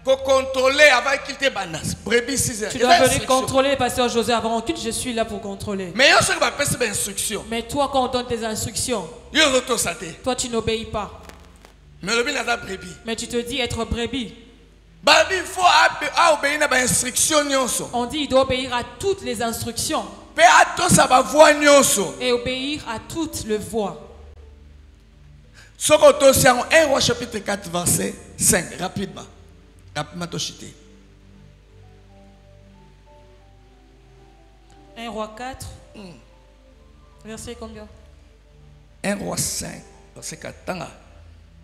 contrôler avant qu'il te banasse. Brebis 6 heures. Tu dois venir contrôler, pasteur José, avant le culte. Je suis là pour contrôler. Mais il y a une instruction. Mais toi, quand on donne tes instructions, toi, tu n'obéis pas. Mais tu te dis être brebis. On dit il doit obéir à toutes les instructions. Et obéir à toutes les voix. 1 Roi chapitre 4 verset 5. Rapidement. Rapidement, 1 Roi 4. Verset combien? 1 Roi 5. Verset 4.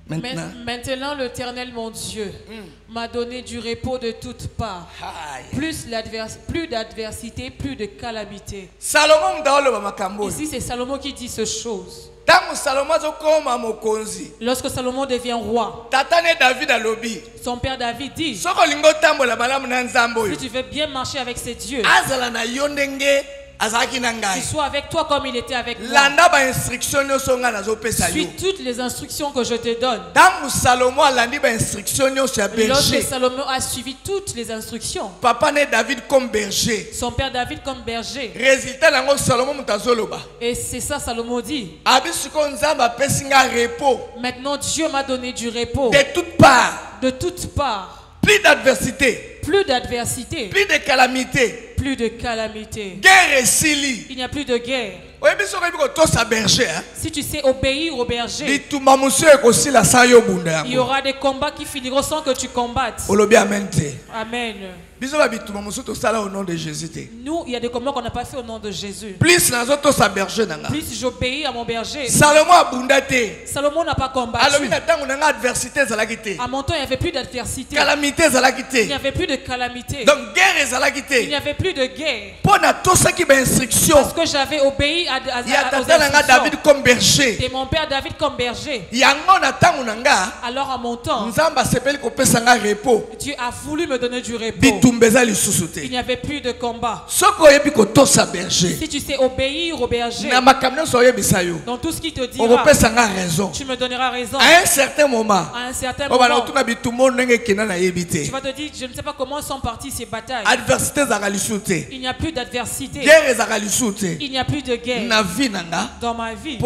Maintenant l'Éternel mon Dieu m'a donné du repos de toutes parts. Plus d'adversité, plus de calamité. Ici c'est Salomon qui dit ces choses. Lorsque Salomon devient roi, son père David dit, si tu veux bien marcher avec ces dieux, qu'il soit avec toi comme il était avec moi. Suis toutes les instructions que je te donne. Lorsque Salomon a suivi toutes les instructions, son père David comme berger. Et c'est ça Salomon dit. Maintenant Dieu m'a donné du repos. De toutes parts. De toutes parts. Plus d'adversité. Plus d'adversité. Plus de calamité. Plus de calamité. Guerre et Sili. Il n'y a plus de guerre. Si tu sais obéir au berger, il y aura des combats qui finiront sans que tu combattes. Amen. Au nom de Jésus. Nous, il y a des combats qu'on n'a pas fait au nom de Jésus. Plus j'obéis à mon berger. Salomon n'a pas combattu. À mon temps, il n'y avait plus d'adversité. Il n'y avait plus de calamité. Donc guerre il n'y avait plus de guerre. Parce que j'avais obéi à David comme berger. Et mon père David comme berger. Alors à mon temps, Dieu a voulu me donner du repos. Il n'y avait plus de combat. Si tu sais obéir au berger, dans tout ce qui te dira, tu me donneras raison. À un certain moment, tu vas te dire, je ne sais pas comment sont parties ces batailles. Il n'y a plus d'adversité. Il n'y a plus de guerre. Dans ma vie,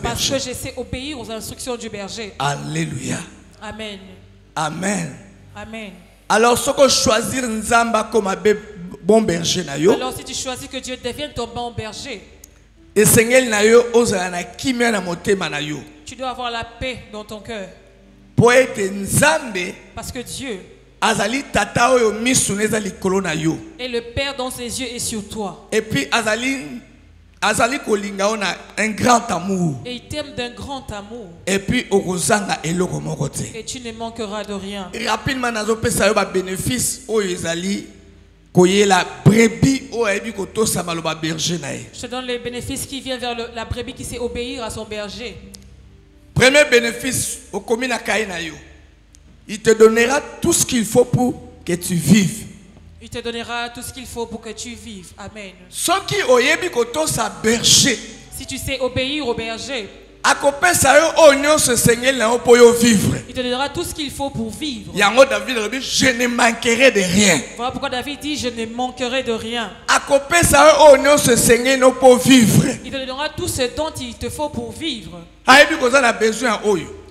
parce que je sais obéir aux instructions du berger. Alléluia. Amen. Amen. Amen. Alors, ce que choisir Nzamba comme un bon berger, alors si tu choisis que Dieu devienne ton bon berger, tu dois avoir la paix dans ton cœur. Parce que Dieu et le Père dans ses yeux est sur toi. Et puis un grand amour. Et il t'aime d'un grand amour. Et puis et tu ne manqueras de rien. Rapidement bénéfice la brebis je te donne les bénéfices qui viennent vers la brebis qui sait obéir à son berger. Premier bénéfice au commune il te donnera tout ce qu'il faut pour que tu vives. Il te donnera tout ce qu'il faut pour que tu vives. Amen. Si tu sais obéir au berger, il te donnera tout ce qu'il faut pour vivre. Je ne manquerai de rien. Voilà pourquoi David dit je ne manquerai de rien. Il te donnera tout ce dont il te faut pour vivre.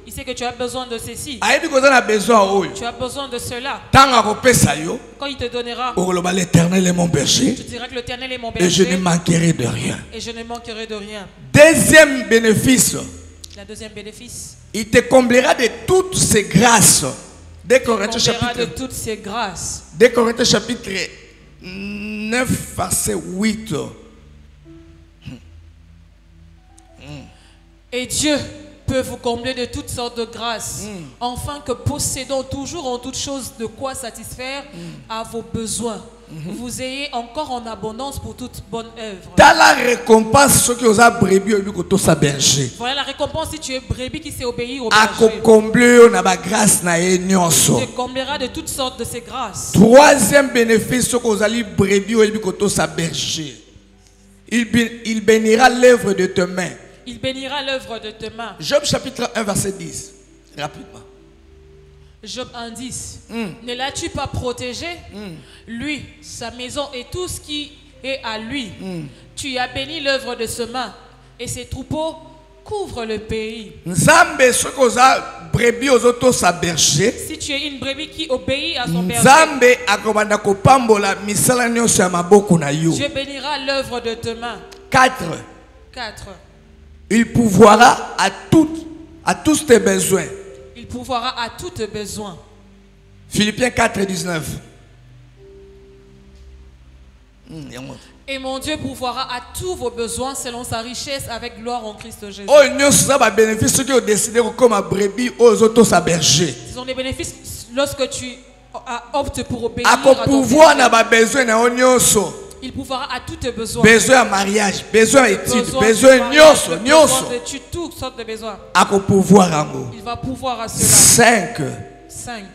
Il sait que tu as besoin de ceci. Tu as besoin de cela. Quand il te donnera, l'Éternel est mon berger. Tu diras que l'Éternel est mon berger. Et je ne manquerai de rien. Et je ne manquerai de rien. Deuxième bénéfice. La deuxième bénéfice. Il te comblera de toutes ses grâces. De toutes ses grâces. 2 Corinthiens chapitre 9 verset 8. Et Dieu peut vous combler de toutes sortes de grâces, afin que possédant toujours en toutes choses de quoi satisfaire à vos besoins, vous ayez encore en abondance pour toute bonne œuvre. Dans la récompense, ce que vous avez brebis, berger. Voilà la récompense si tu es brebis qui sait obéir au berger. Tu te combleras de toutes sortes de ces grâces. Troisième bénéfice, ce que vous allez brebis, berger. Il bénira l'œuvre de tes mains. Il bénira l'œuvre de tes mains. Job chapitre 1 verset 10. Rapidement. Job 1:10. Ne l'as-tu pas protégé? Lui, sa maison et tout ce qui est à lui. Tu as béni l'œuvre de ses mains et ses troupeaux couvrent le pays. Si tu es une brebis qui obéit à son berger, Dieu bénira l'œuvre de tes mains. 4. 4. Il pourvoira à tous tes besoins. Il pourvoira à tous tes besoins. Philippiens 4:19. Et mon Dieu pourvoira à tous vos besoins selon sa richesse avec gloire en Christ Jésus. Ce sont des bénéfices lorsque tu optes pour obéir à ton berger. Il pourvoira à tous tes besoins. Besoin à mariage, besoin d'études, besoin de toutes sortes de besoins. Il va pouvoir à cela. 5.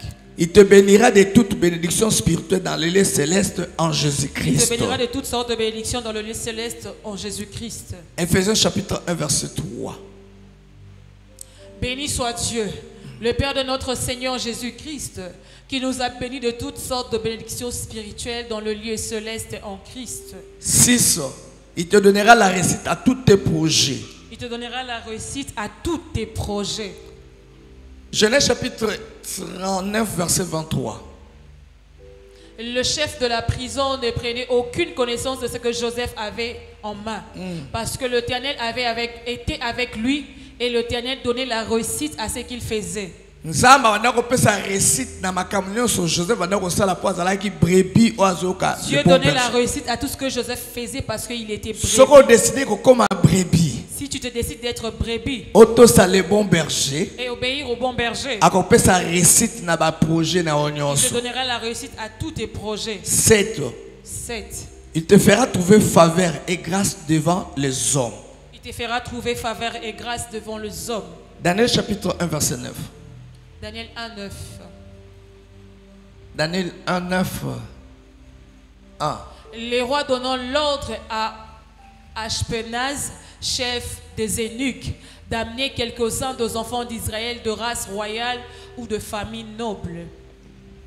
Il te bénira de toutes bénédictions spirituelles dans le lieu céleste en Jésus-Christ. Il te bénira de toutes sortes de bénédictions dans le lieu céleste en Jésus-Christ. Ephésiens chapitre 1 verset 3. Béni soit Dieu, le Père de notre Seigneur Jésus-Christ, qui nous a bénis de toutes sortes de bénédictions spirituelles dans le lieu céleste en Christ. 6. Il te donnera la réussite à tous tes projets. Il te donnera la réussite à tous tes projets. Genèse chapitre 39 verset 23. Le chef de la prison ne prenait aucune connaissance de ce que Joseph avait en main. Parce que l'Éternel avait été avec lui et l'Éternel donnait la réussite à ce qu'il faisait. Dieu donnait la réussite à tout ce que Joseph faisait parce qu'il était brebis. Si tu te décides d'être brebis et obéir au bon berger, il te donnera la réussite à tous tes projets. 7. Il te fera trouver faveur et grâce devant les hommes. Il te fera trouver faveur et grâce devant les hommes. Daniel chapitre 1 verset 9. Daniel 1:9. Daniel 1:9. 1. Les rois donnant l'ordre à Ashpenaz, chef des eunuques, d'amener quelques-uns des enfants d'Israël de race royale ou de famille noble.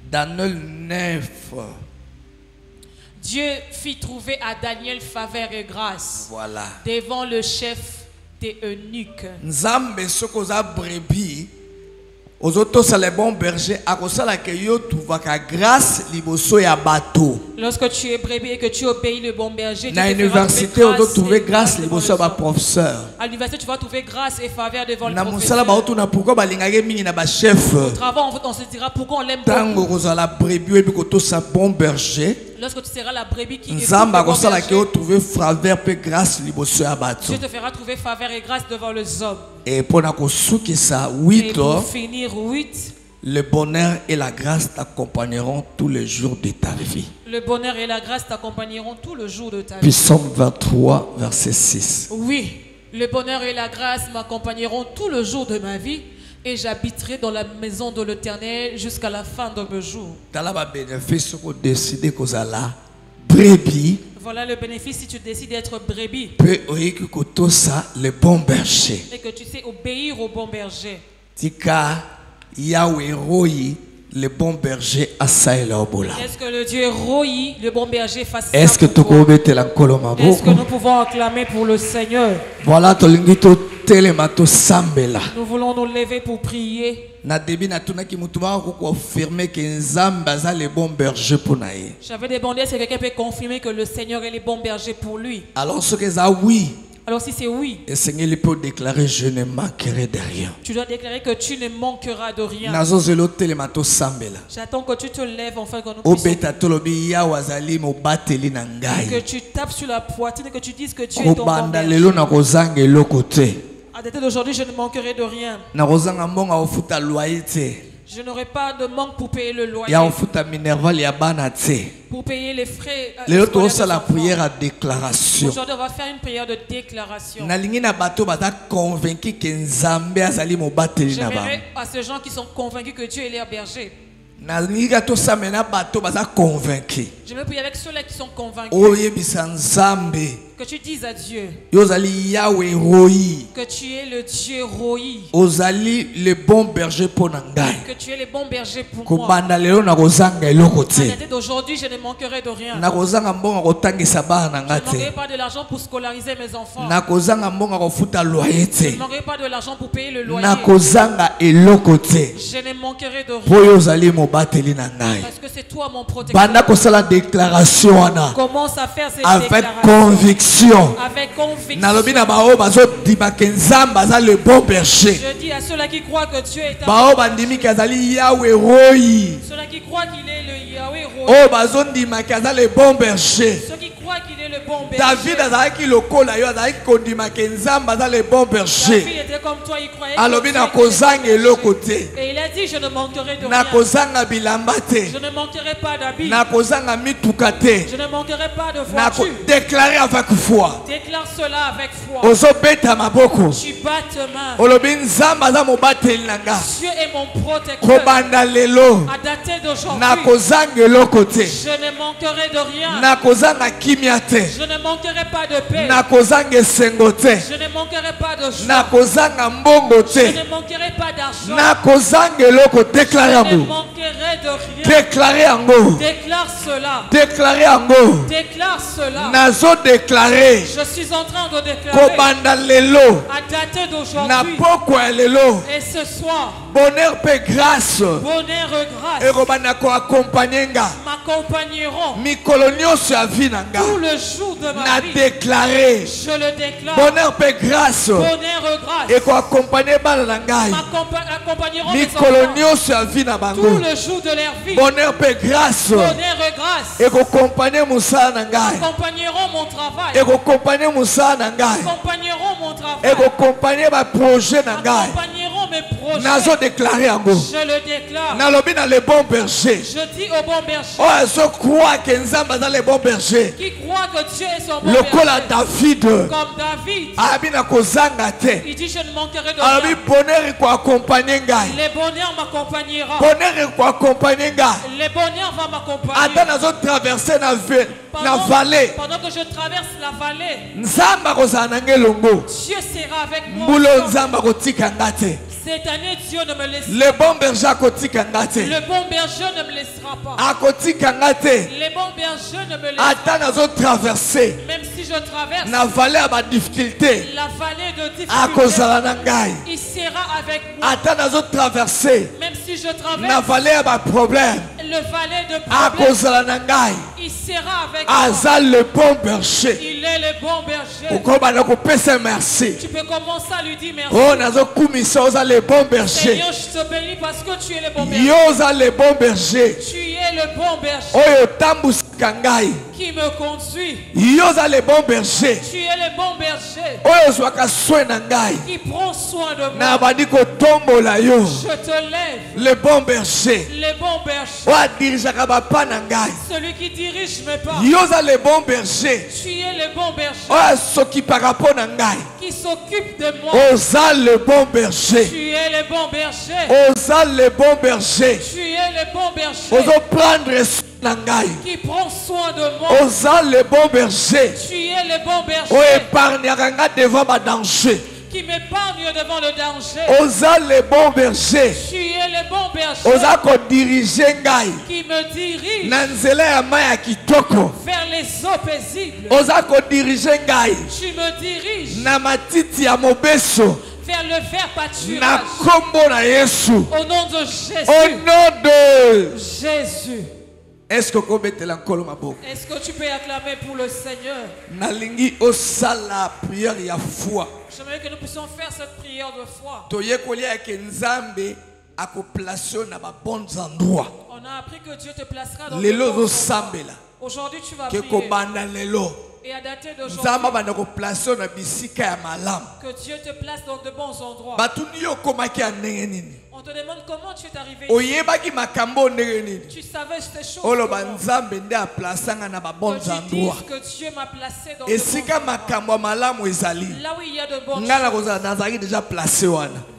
Daniel 9. Dieu fit trouver à Daniel faveur et grâce. Voilà. Devant le chef des eunuques. Nzambe sokoza brebis. Ozotosa le bon berger akosala ke yo tuvaka grâce liboso ya bato. Lorsque tu es brebis et que tu obéis le bon berger, na université on doit trouver grâce liboso ya professeur. À l'université tu vas trouver grâce et faveur devant le professeur. Na professeur. musala ba otuna pourquoi balingage mingi na ba chef. Au travail on se dira pourquoi on l'aime beaucoup. Tango kozala brebis et biko to sa bon berger. Lorsque tu seras la brebis qui écoute le bon berger, Dieu te fera trouver faveur et grâce devant les hommes. Et pour finir 8, le bonheur et la grâce t'accompagneront tous les jours de ta vie. Le bonheur et la grâce t'accompagneront tous les jours de ta vie. Psaume 23 verset 6. Oui, le bonheur et la grâce m'accompagneront tous les jours de ma vie. Et j'habiterai dans la maison de l'Éternel jusqu'à la fin de mes jours. Voilà le bénéfice si tu décides d'être brebis. Et que tu sais obéir au bon berger. Le bon berger a ça et là. Est-ce que le Dieu Roi, le bon berger fasse ça? Est-ce que nous pouvons acclamer pour le Seigneur? Voilà, nous voulons nous lever pour prier. J'avais demandé si quelqu'un peut confirmer que le Seigneur est le bon berger pour lui. Alors ce que ça oui. Alors si c'est oui, le Seigneur peut déclarer je ne manquerai de rien. Tu dois déclarer que tu ne manqueras de rien. J'attends que tu te lèves enfin que nous puissions. Que tu tapes sur la poitrine et que tu dises que tu es ton bon berger. À dater d'aujourd'hui, je ne manquerai de rien. Je n'aurai pas de manque pour payer le loyer. Pour payer les frais. La prière à déclaration. Aujourd'hui, on va faire une prière de déclaration. J'aimerais à ces gens qui sont convaincus que Dieu est leur berger. Je veux prier avec ceux-là qui sont convaincus Que tu dises à Dieu que tu es le Dieu Roi. le bon berger pour Nangai. Que tu es le bon berger pour moi. À partir d'aujourd'hui, je ne manquerai de rien. Je ne manquerai pas de l'argent pour scolariser mes enfants. Je ne manquerai pas de l'argent pour payer le loyer. Je ne manquerai de rien. Parce que c'est toi mon protecteur. Commence à faire ces avec conviction. Avec conviction. Le bon berger. Je dis à ceux-là qui croient que Dieu est un ceux-là qui croient qu'il est le Yahweh Roi. Le bon berger. Ceux qui croient qu'il est le bon berger. David le bon berger. David était comme toi, il croyait et il a dit, je ne manquerai de rien. Je ne manquerai pas d'habits. Je ne manquerai pas de voiture. Déclarer avec foi. Déclare cela avec foi. Tu battes main. Dieu est mon protecteur. À dater d'aujourd'hui, je ne manquerai de rien. Je ne manquerai pas de paix. Je ne manquerai pas de joie. Je ne manquerai pas d'argent. Je ne manquerai de rien. Déclare cela. Déclare cela. Je suis en train de déclarer à dater d'aujourd'hui et ce soir, bonheur et grâce m'accompagneront tout le jour de ma vie. Je le déclare. Bonheur et grâce m'accompagneront mes enfants tout le jour de leur vie. Bonheur et grâce m'accompagneront mon travail. m'accompagneront mon travail. M'accompagneront mes projets. Je le déclare. Le bon berger. Je dis au bon berger qui croit que Dieu est son bon berger. David. Comme David. Il dit, je ne manquerai de rien. Les bonheurs m'accompagnera. Les bonheurs vont m'accompagner. Pendant que je traverse la vallée, Dieu sera avec moi. Cette année, Dieu ne me laissera pas. Le bon berger ne me laissera pas. Les bons bergers ne me laisseront pas. Même si je traverse la vallée de difficulté, il sera avec moi. Même si je traverse la vallée de problème, il sera avec moi. Le bon berger. Il est le bon berger. Tu peux commencer à lui dire merci. Le bon berger. Seigneur, je te bénis parce que tu es le bon berger. Le bon berger. Tu es le bon berger qui me conduit. Le bon berger. Tu es le bon berger qui prend soin de moi. Je te lève. Le bon berger. Le bon berger. Celui qui dirige mes pas. Le bon berger. Tu es le bon berger qui s'occupe de moi. Le bon berger. Tu es le bon berger. Le bon berger. Tu es le bon berger qui prend soin de moi. Le bon berger. Tu es le bon berger qui m'épargne devant le danger. Le bon berger. Tu es le bon berger qui me dirige vers les eaux paisibles. Tu me diriges vers le vert pâturage. Au nom de Jésus. Est-ce que tu peux acclamer pour le Seigneur? J'aimerais que nous puissions faire cette prière de foi. On a appris que Dieu te placera dans les bons endroits. Aujourd'hui tu vas prier. Et à dater d'aujourd'hui, que Dieu te place dans de bons endroits. On te demande comment tu es arrivé ici. Tu savais ces choses. Que tu dises que Dieu m'a placé dans de bons endroits. Là où il y a de bonnes choses.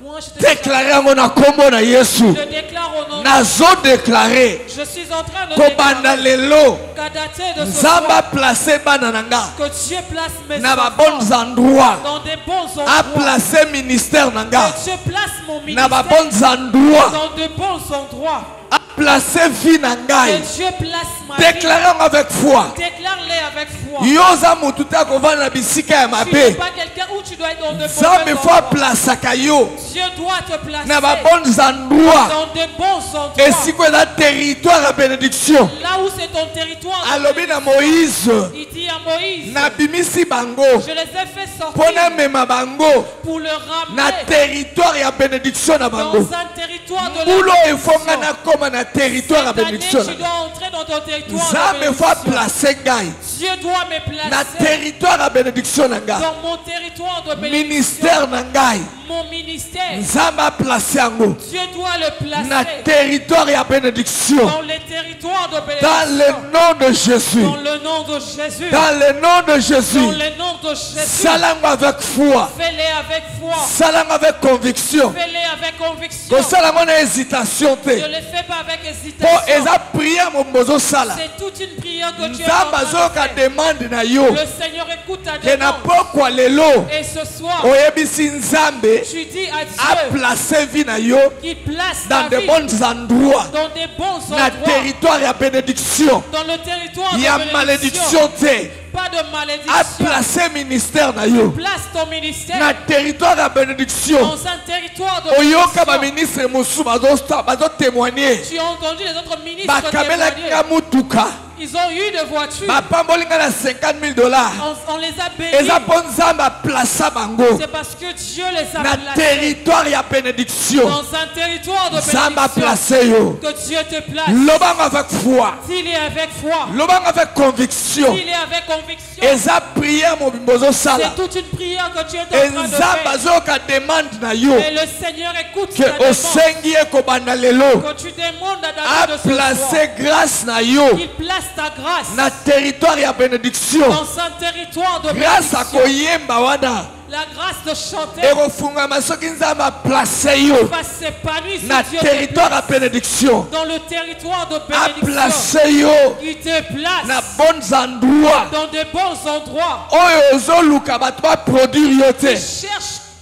Moi moi, je te déclarer mon combo na Yesu. Je déclare au nom Nazo déclarer. Je suis en train de Kobanda lelo. qu'à dater de ce Zamba soir, placé banananga. que Dieu place mes Na ba enfants bons endroits. dans des bons endroits. A placé ministère nanga. Que Dieu place mon Na ba ministère bons endroits. dans de bons endroits. A placé vie nangai. Que Dieu place ma vie. Déclarons avec foi. Déclare-les avec foi. Yoza mututa kovana na bisika ya Tu n'es mabe. pas quelqu'un où tu dois être dans de bons Zambe fois endroits. place kayo. Dieu doit te placer Na ba bons endroits. dans de bons endroits. Et si quoi la territoire à bénédiction. Là où c'est ton territoire. Alobi na Moïse. Il dit à Moïse, Na bimisi bango. je les ai fait sortir Pona mema bango. pour le Na ramener territoire ya bénédiction na bango. dans un territoire de Ulo la efonga na koma na territoire à Cette année, bénédiction. tu dois entrer dans ton territoire de Zambe fois bénédiction. placer ngai. Dieu doit me Na placer territoire à bénédiction na ngai. dans mon territoire de bénédiction. Ministère na ngai. Mon ministère, Zamba placer yango. Dieu doit le Na placer territoire ya bénédiction. dans les territoires de Dans le bénédiction. nom de Jésus. Dans le nom de Jésus. Dans le nom de Dans Jésus. le nom de Jésus. Salam avec foi. Fais-les avec foi. Salam avec conviction. Fais-les avec conviction. Ko salam na hésitation Ne te. les fais pas avec Po hésitation. eza prière mon bozo sala. C'est toute une prière que Dieu Nzamba a zoka demande na yo. Le Seigneur écoute ta Ke na demande. pokwa lelo. Et ce soir, Oyebisi Nzambe tu dis à a Dieu placé vie na yo qu'il place dans ta de vie bons endroits. dans des bons Na endroits. territoire ya bénédiction. Dans le territoire Ya de malédiction te. Pas de A malédiction. placé ministère na yo. Place ton ministère Na territoire ya bénédiction. dans un territoire de Oyoka ba bénédiction. ministre musu bazo témoigner. Tu as entendu les autres ministres Bakamela témoigner. ka mutuka. Ils ont eu des voitures. Bapambolinga na $50,000. On les a Eza bénis. po Nzambe aplaça bango C'est parce que Dieu les a na placés territoire ya bénédiction. dans un territoire de Nzambe bénédiction. aplace yo. Que Dieu te place. Lobanga avec foi. S'il est avec foi, Lobanga avec conviction. s'il est avec conviction, Eza prière mo bimbozo sala. c'est toute une prière que tu es en train de Nzambe faire. azoka demande na yo. Et le Seigneur écoute Que ta demande. osengi ekobanda lelo. Que tu demandes à David de ce soir. Aplace grâce na yo. Il place ta grâce Na territoire ya bénédiction. dans un territoire de Grâce à bénédiction. koyemba wana. La grâce de chanter Ekofungama soki Nzambe aplace yo. va s'épanouir Na si Dieu te territoire place ya bénédiction. dans le territoire de bénédiction. Aplace yo. Il te place Na bons endroits. dans de bons endroits. Oyo ozoluka bato baproduire yo te.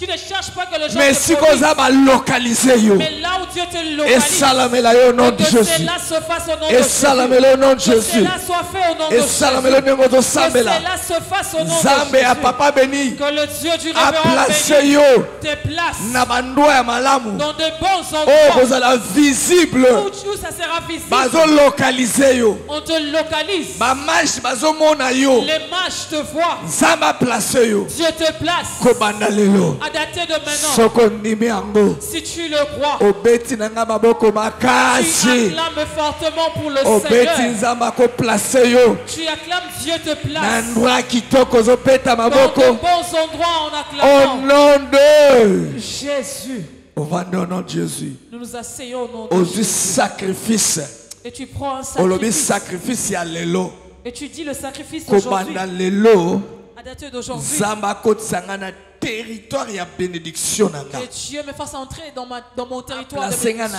Tu ne cherches pas que le gens Mais te si produisent. koza balokalize yo. Mais là où Dieu te localise, Esalamela yo au nom de que Jésus. cela se fasse au nom de Jésus. Esalamela au nom de Que Jésus. cela soit fait au nom de Jésus. Esalamela ndenge Que ozosambela. cela se fasse au nom Nzambe de ya Jésus. papa béni. Que le Dieu du révérend Aplace béni yo te place na bandwa ya malamu. dans de bons Oyo endroits kozala visible. où ça sera visible. Bazolokalize yo. On te localise. Bamashi bazomona yo. Les marches te voient. Nzambe aplace yo. Dieu te place. Kobanda lelo. À dater de maintenant, Soko ndimi yango. si tu le crois, Obeti nanga maboko tu makasi. acclames fortement pour le Obeti Seigneur. Nzambe akoplace yo. Tu acclames, Dieu te Na place. ndwa kitoko ozopeta Dans de maboko. bons endroits en Au acclamant nom de Jésus. Ovanda au nom de Jésus. Nous nous asseyons au nom de Ozu Jésus. sacrifice. Et tu prends un Olobi sacrifice. sacrifice ya lelo. Et tu dis le sacrifice d'aujourd'hui. Kobanda lelo. À dater d'aujourd'hui. Zamba kotisanga na territoire ya bénédiction nanga. Que Dieu me fasse entrer dans mon territoire de Aplace nga na bénédiction.